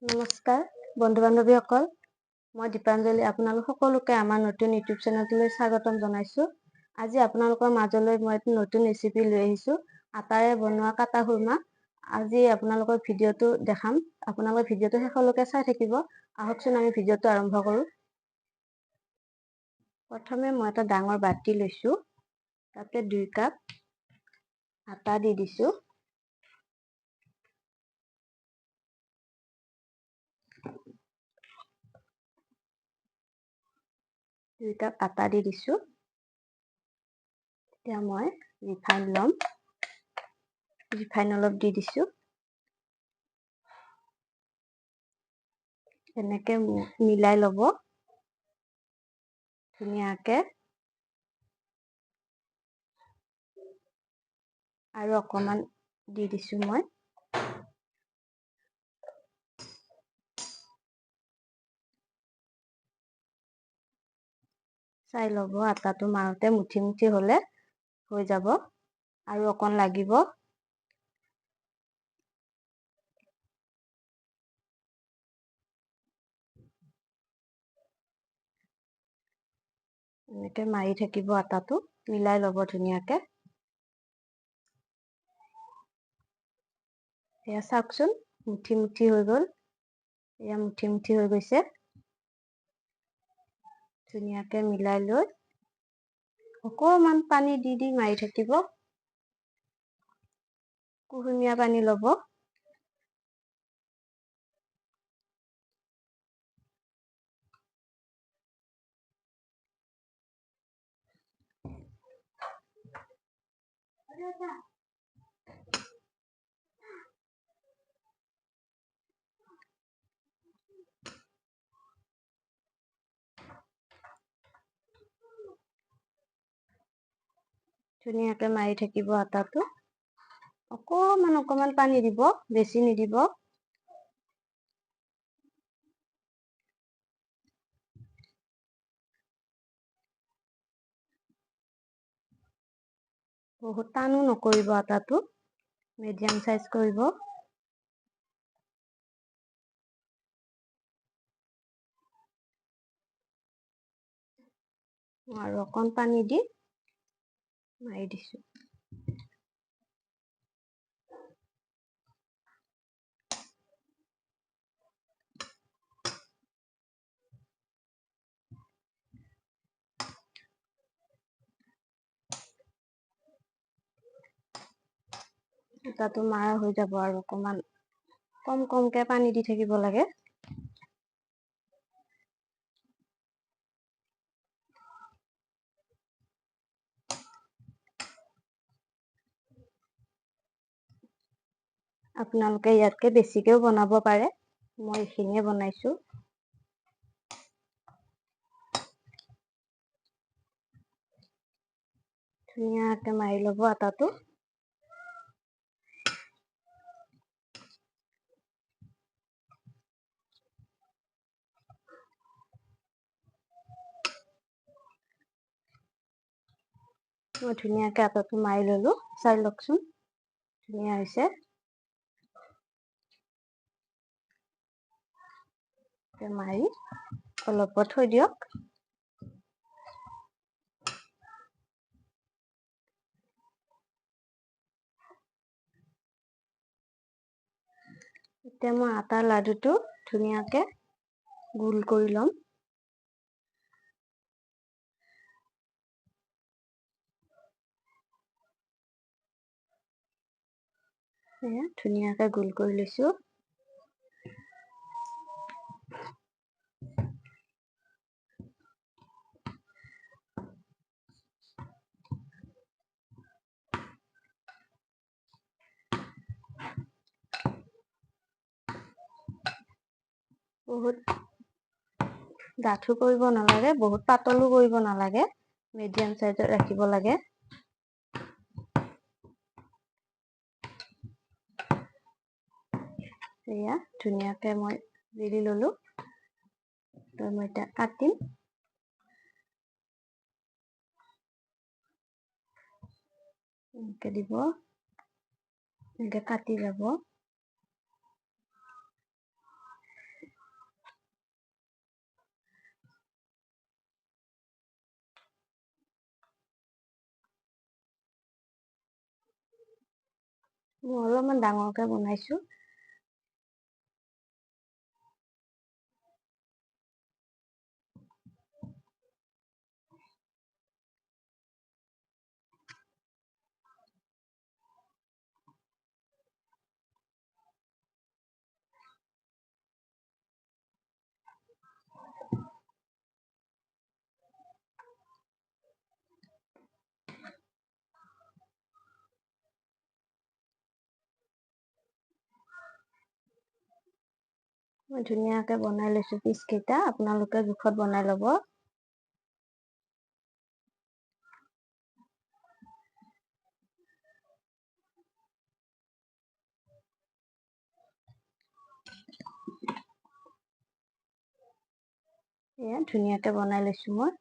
নমস্কাৰ বন্ধু বান্ধৱীসকল, মই দীপাঞ্জলি আপোনালোক সকলোকে আমাৰ নতুন ইউটিউব চেনেলটোলৈ স্বাগতম জনাইছোঁ। আজি আপোনালোকৰ মাজলৈ মই এটা নতুন ৰেচিপি লৈ আহিছোঁ, আটাৰে বনোৱা কাটা খুৰমা। আজি আপোনালোকৰ ভিডিঅ'টো দেখাম, আপোনালোকে ভিডিঅ'টো শেষলৈকে চাই থাকিব। আহকচোন আমি ভিডিঅ'টো আৰম্ভ কৰোঁ। প্ৰথমে মই এটা ডাঙৰ বাটি লৈছোঁ, তাতে 2 কাপ আটা দি দিছোঁ। এতিয়া মই ৰিফাইন ল'ম, ৰিফাইন অলপ দি দিছোঁ। এনেকে মিলাই ল'ব ধুনীয়াকে। আৰু অকমান দি দিছোঁ মই। চাই ল'ব, আটাটো মাৰোতে মুঠি মুঠি হ'লে হৈ যাব, আৰু অকণ লাগিব। এনেকে মাৰি থাকিব, আটাটো মিলাই ল'ব ধুনীয়াকে। এয়া চাওকচোন, মুঠি মুঠি হৈ গ'ল। এয়া মুঠি মুঠি হৈ গৈছে। ধুনীয়াকে মিলাই লৈ অকমান পানী দি দি মাৰি থাকিব। কুহুমীয়া পানী ল'ব। ধুনীয়াকে মাৰি থাকিব আটাটো। অকমান পানী দিব, বেছি নিদিব। বহুত টানো নকৰিব আটাটো, মিডিয়াম চাইজ কৰিব। আৰু অকণ পানী দি মাৰি দিছোঁ। আটাটো মাৰা হৈ যাব, আৰু অকমান কমকে পানী দি থাকিব লাগে। আপোনালোকে ইয়াতকে বেছিকেও বনাব পাৰে, মই এইখিনিয়ে বনাইছোঁ। ধুনীয়াকে মাৰি ল'ব আটাটো। মই ধুনীয়াকে আটাটো মাৰি ল'লো, চাই লওকচোন ধুনীয়া হৈছে। মাৰি অলপ থৈ দিয়ক। এতিয়া মই আটাৰ লাডুটো ধুনীয়াকে গোল কৰি ল'ম। ধুনীয়াকে গোল কৰি লৈছোঁ। বহুত ডাঠো কৰিব নালাগে, বহুত পাতলো কৰিব নালাগে, মিডিয়াম চাইজত ৰাখিব লাগে। এয়া ধুনীয়াকে মই বেলি ল'লো। মই এতিয়া কাটিম। এনেকে দিব, এনেকে কাটি যাব। মই অলপমান ডাঙৰকে বনাইছো। মই ধুনীয়াকে বনাই লৈছো পিচ কেইটা, আপোনালোকে জোখত বনাই ল'ব। এয়া ধুনীয়াকে বনাই লৈছো মই।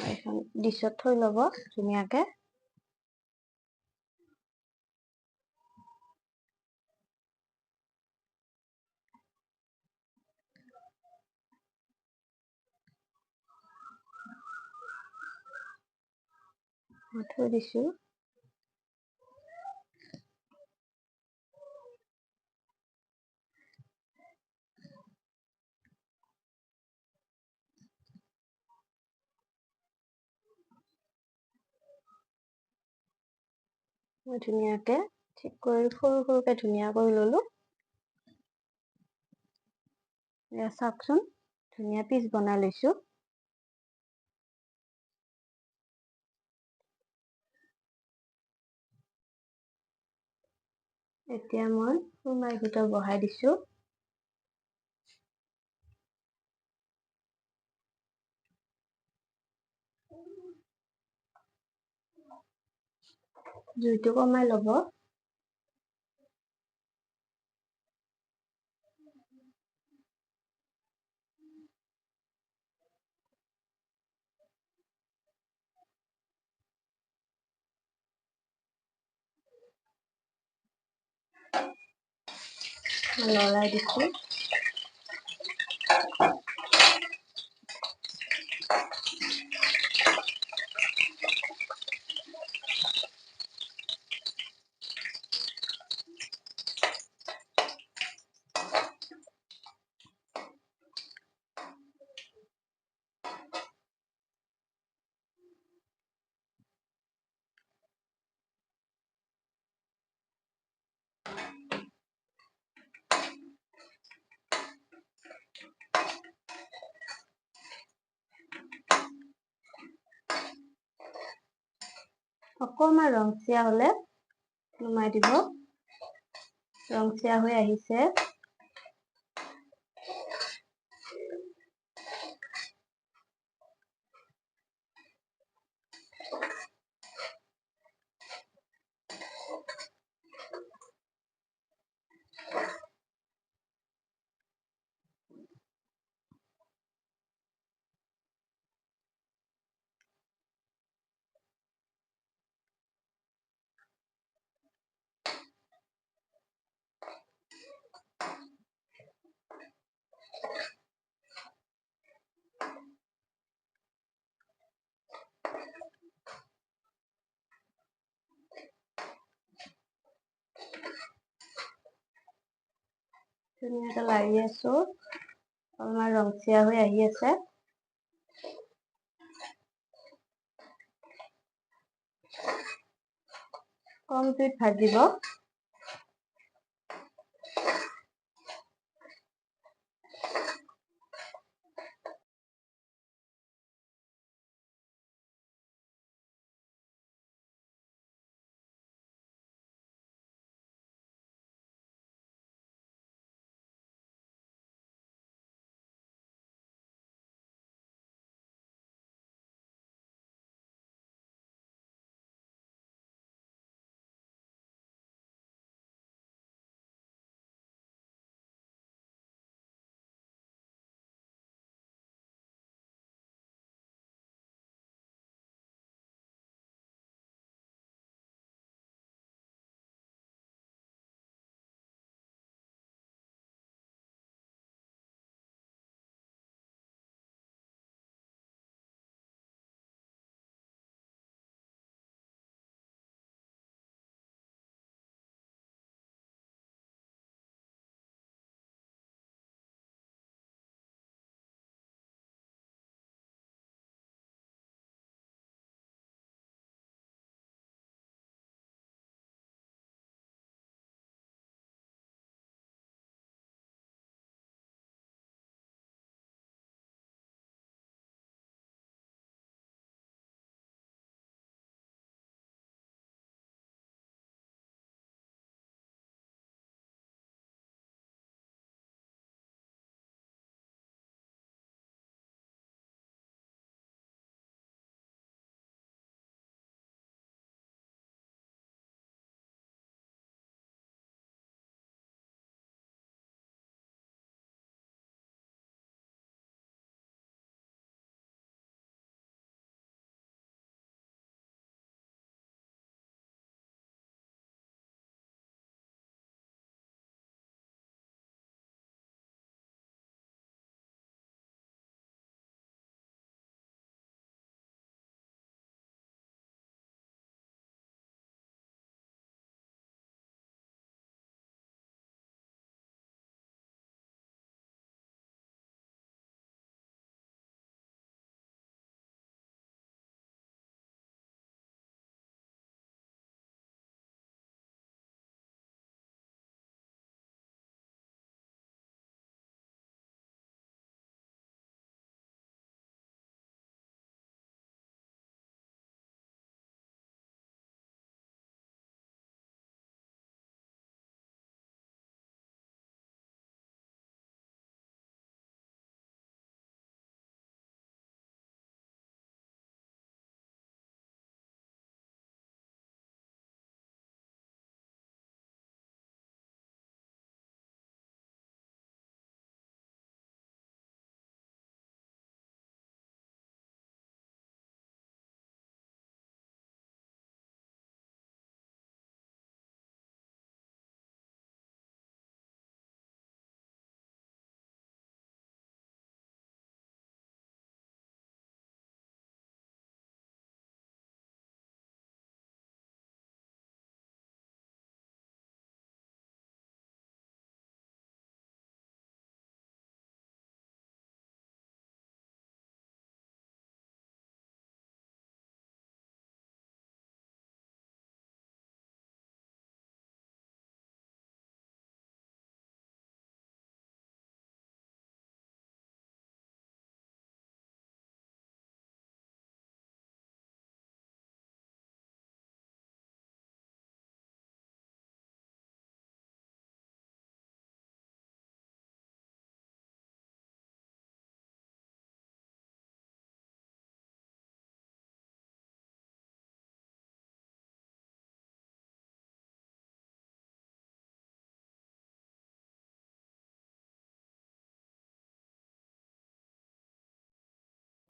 এখন ডিছত থৈ ল'ব ধুনীয়াকে। মই থৈ দিছো। মই ধুনীয়াকে ঠিক কৰি সৰু সৰুকে ধুনীয়া কৰি ললো। এয়া চাওকচোন ধুনীয়া পিচ বনাই লৈছো। এতিয়া মই সুৰমাৰ ভিতৰত বহাই দিছো। জুইটো কমাই ল'ব। লৰাই দিছো। অকণমান ৰংচীয়া হলে নমাই দিব। ৰংচীয়া হৈ আহিছে। ধুনীয়াকে লাৰি আছো। অলপমান ৰংচীয়া হৈ আহি আছে। কম জুইত ভাজিব।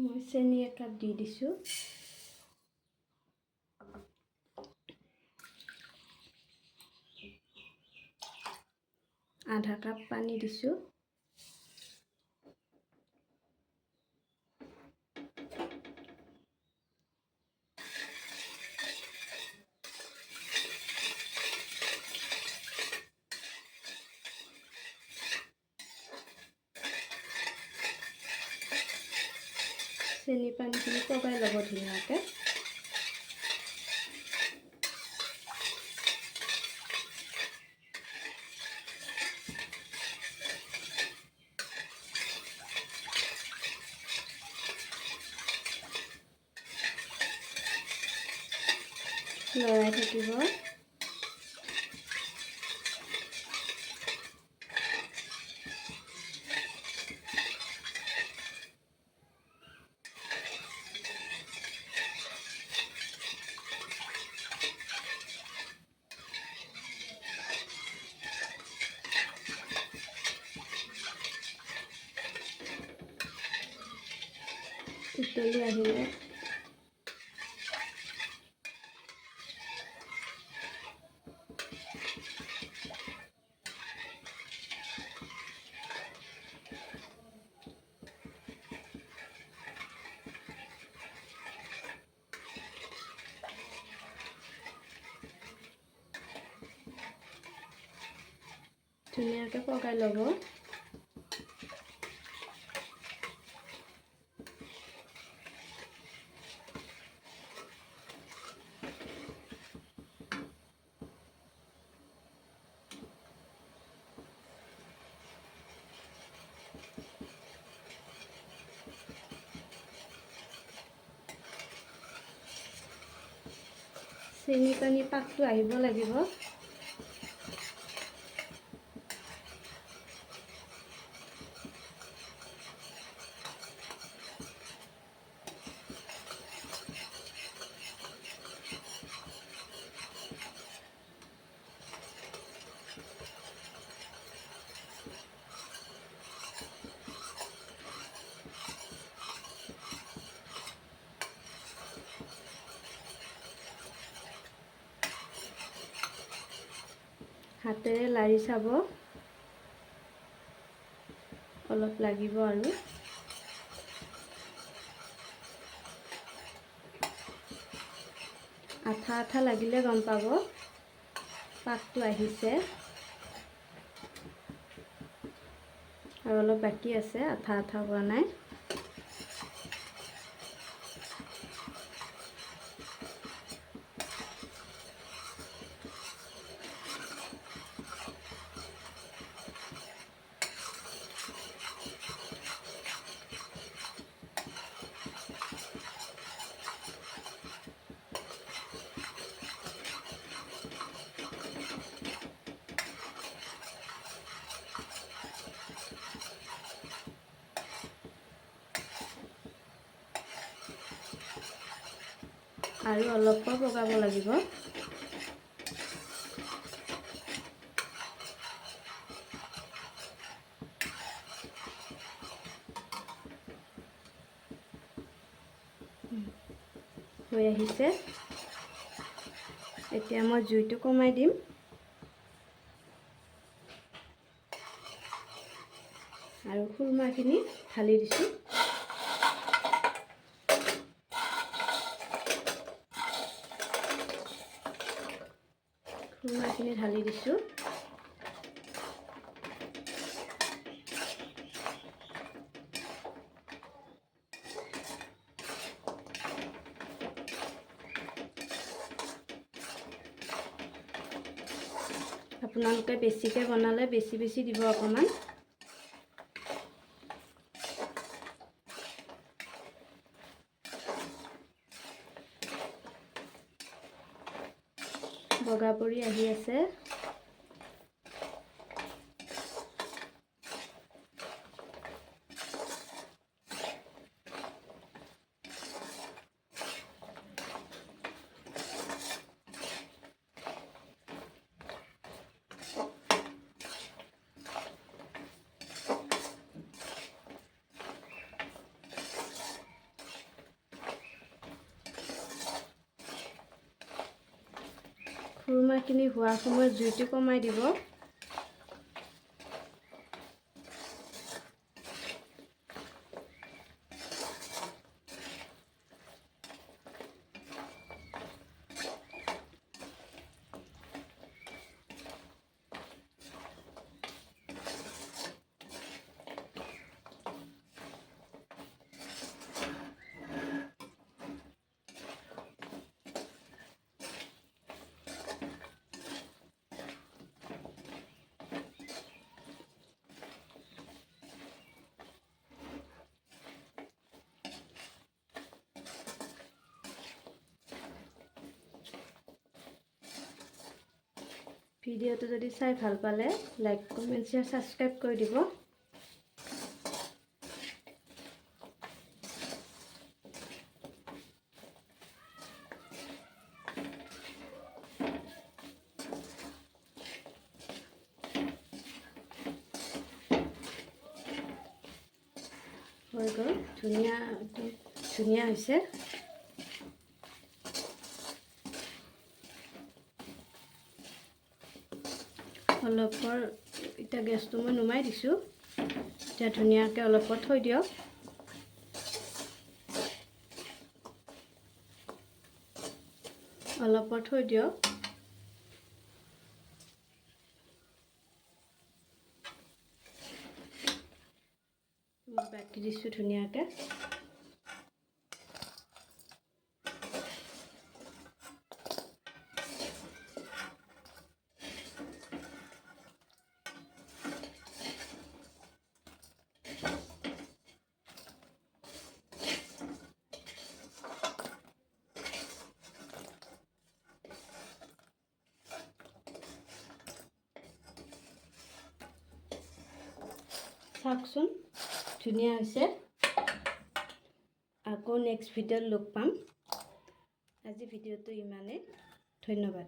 মই চেনি একাপ দি দিছোঁ। আধা কাপ পানী দিছোঁ। চেনি পানীখিনি পগাই ল'ব ধুনীয়াকৈ। লৰাই থাকিব। উতলি আহিলে ধুনীয়াকৈ পগাই ল'ব। চেনি পানী পাকটো আহিব লাগিব। হাতেৰে লাৰি চাব, অলপ লাগিব আৰু। আঠা আঠা লাগিলে গম পাব পাকটো আহিছে। আৰু অলপ বাকী আছে, আঠা আঠা হোৱা নাই। আৰু অলপ পগাব লাগিব। হৈ আহিছে। এতিয়া মই জুইটো কমাই দিম। আৰু খুৰমাখিনি ঢালি দিছোঁ। খুৰমাখিনি ঢালি দিছোঁ। আপোনালোকে বেছিকৈ বনালে বেছি বেছি দিব অকণমান। বগা পৰি আহি আছে। বনোৱাখিনি হোৱাৰ সময়ত জুইটো কমাই দিব। ভিডিঅ'টো যদি চাই ভাল পালে লাইক, কমেণ্ট, শ্বেয়াৰ, ছাবস্ক্ৰাইব কৰি দিব। হৈ গ'ল, ধুনীয়া হৈছে। অলপৰ এতিয়া গেছটো মই নুমাই দিছোঁ। এতিয়া ধুনীয়াকৈ অলপত থৈ দিয়ক। অলপত থৈ দিয়ক। মই বাকি দিছোঁ ধুনীয়াকৈ। চাওকচোন, ধুনীয়া হৈছে। আকৌ নেক্সট ভিডিঅ'ত লগ পাম। আজি ভিডিঅ'টো ইমানেই। ধন্যবাদ।